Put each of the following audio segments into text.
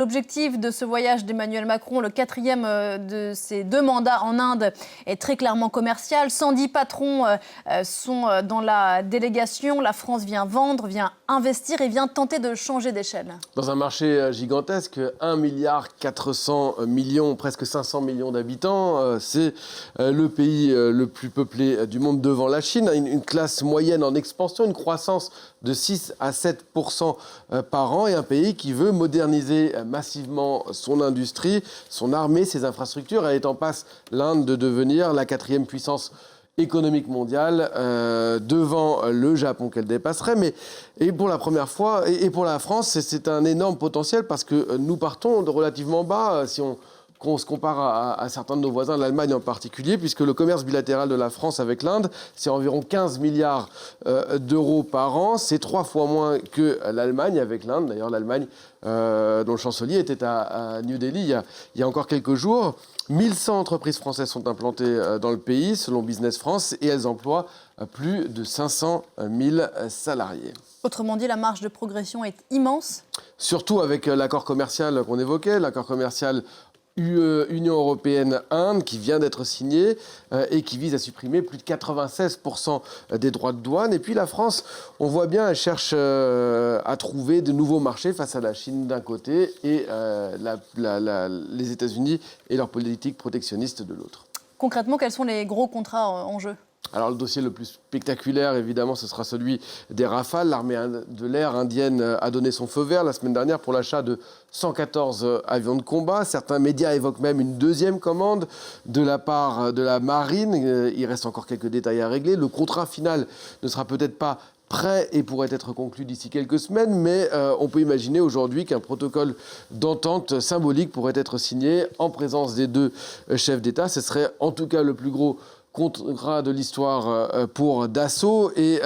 L'objectif de ce voyage d'Emmanuel Macron, le 4e de ses 2 mandats en Inde, est très clairement commercial. 110 patrons sont dans la délégation. La France vient vendre, vient investir et vient tenter de changer d'échelle. Dans un marché gigantesque, 1,4 milliard, presque 500 millions d'habitants, c'est le pays le plus peuplé du monde devant la Chine. Une classe moyenne en expansion, une croissance de 6 à 7% par an et un pays qui veut moderniser massivement son industrie, son armée, ses infrastructures. Elle est en passe, l'Inde, de devenir la 4e puissance économique mondiale devant le Japon qu'elle dépasserait. Et pour la première fois, et pour la France, c'est un énorme potentiel parce que nous partons de relativement bas si on se compare à certains de nos voisins, l'Allemagne en particulier, puisque le commerce bilatéral de la France avec l'Inde, c'est environ 15 milliards d'euros par an. C'est 3 fois moins que l'Allemagne avec l'Inde. D'ailleurs, l'Allemagne, dont le chancelier était à New Delhi il y a encore quelques jours. 1100 entreprises françaises sont implantées dans le pays, selon Business France, et elles emploient plus de 500 000 salariés. Autrement dit, la marge de progression est immense. Surtout avec l'accord commercial qu'on évoquait, l'accord commercial Union européenne-Inde qui vient d'être signé et qui vise à supprimer plus de 96% des droits de douane. Et puis la France, on voit bien, elle cherche à trouver de nouveaux marchés face à la Chine d'un côté et les États-Unis et leur politique protectionniste de l'autre. Concrètement, quels sont les gros contrats en jeu ? Alors le dossier le plus spectaculaire, évidemment, ce sera celui des Rafales. L'armée de l'air indienne a donné son feu vert la semaine dernière pour l'achat de 114 avions de combat. Certains médias évoquent même une 2e commande de la part de la marine. Il reste encore quelques détails à régler. Le contrat final ne sera peut-être pas prêt et pourrait être conclu d'ici quelques semaines, mais on peut imaginer aujourd'hui qu'un protocole d'entente symbolique pourrait être signé en présence des 2 chefs d'État. Ce serait en tout cas le plus gros contrat de l'histoire pour Dassault et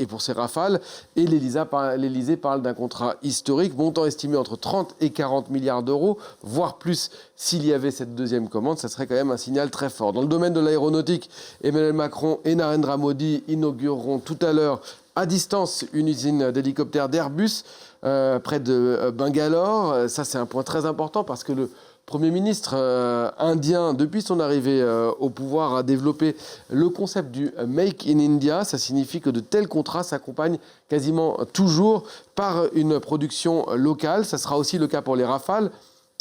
pour ces Rafales. Et l'Élysée parle d'un contrat historique, montant estimé entre 30 et 40 milliards d'euros, voire plus s'il y avait cette 2e commande. Ça serait quand même un signal très fort. Dans le domaine de l'aéronautique, Emmanuel Macron et Narendra Modi inaugureront tout à l'heure à distance une usine d'hélicoptères d'Airbus près de Bangalore. Ça, c'est un point très important parce que le Premier ministre indien, depuis son arrivée au pouvoir, a développé le concept du Make in India. Ça signifie que de tels contrats s'accompagnent quasiment toujours par une production locale. Ça sera aussi le cas pour les Rafales.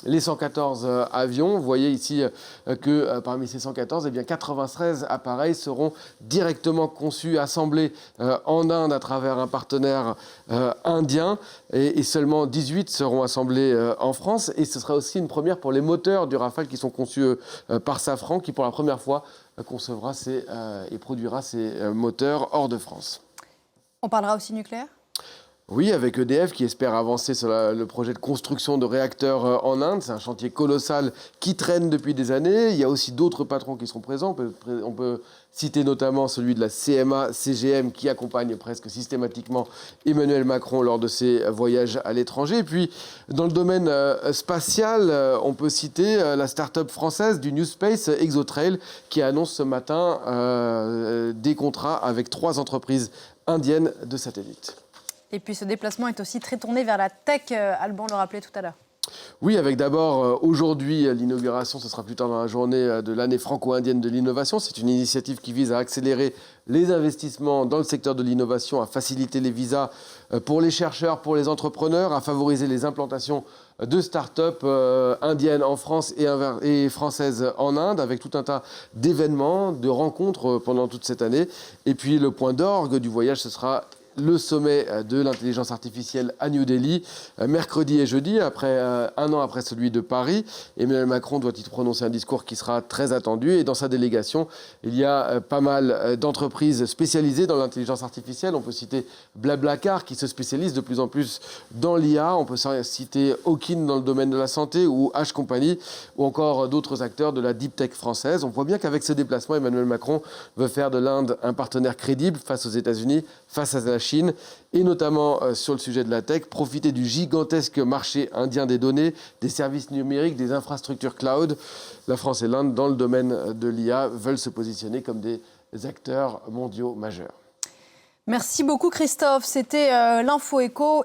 Les 114 avions, vous voyez ici que parmi ces 114, eh bien 93 appareils seront directement conçus, assemblés en Inde à travers un partenaire indien et seulement 18 seront assemblés en France. Et ce sera aussi une première pour les moteurs du Rafale qui sont conçus par Safran, qui pour la première fois concevra et produira ces moteurs hors de France. On parlera aussi nucléaire ? Oui, avec EDF qui espère avancer sur le projet de construction de réacteurs en Inde. C'est un chantier colossal qui traîne depuis des années. Il y a aussi d'autres patrons qui seront présents. On peut citer notamment celui de la CMA-CGM qui accompagne presque systématiquement Emmanuel Macron lors de ses voyages à l'étranger. Et puis, dans le domaine spatial, on peut citer la start-up française du New Space, Exotrail, qui annonce ce matin des contrats avec 3 entreprises indiennes de satellites. Et puis ce déplacement est aussi très tourné vers la tech, Alban le rappelait tout à l'heure. Oui, avec d'abord aujourd'hui l'inauguration, ce sera plus tard dans la journée de l'année franco-indienne de l'innovation. C'est une initiative qui vise à accélérer les investissements dans le secteur de l'innovation, à faciliter les visas pour les chercheurs, pour les entrepreneurs, à favoriser les implantations de start-up indiennes en France et françaises en Inde, avec tout un tas d'événements, de rencontres pendant toute cette année. Et puis le point d'orgue du voyage, ce sera le sommet de l'intelligence artificielle à New Delhi, mercredi et jeudi, un an après celui de Paris. Emmanuel Macron doit y prononcer un discours qui sera très attendu. Et dans sa délégation, il y a pas mal d'entreprises spécialisées dans l'intelligence artificielle. On peut citer Blablacar, qui se spécialise de plus en plus dans l'IA. On peut citer Hawkin dans le domaine de la santé, ou H Company, ou encore d'autres acteurs de la deep tech française. On voit bien qu'avec ce déplacement, Emmanuel Macron veut faire de l'Inde un partenaire crédible face aux États-Unis, face à la Chine, et notamment sur le sujet de la tech, profiter du gigantesque marché indien des données, des services numériques, des infrastructures cloud. La France et l'Inde, dans le domaine de l'IA, veulent se positionner comme des acteurs mondiaux majeurs. Merci beaucoup Christophe, c'était l'Info Écho.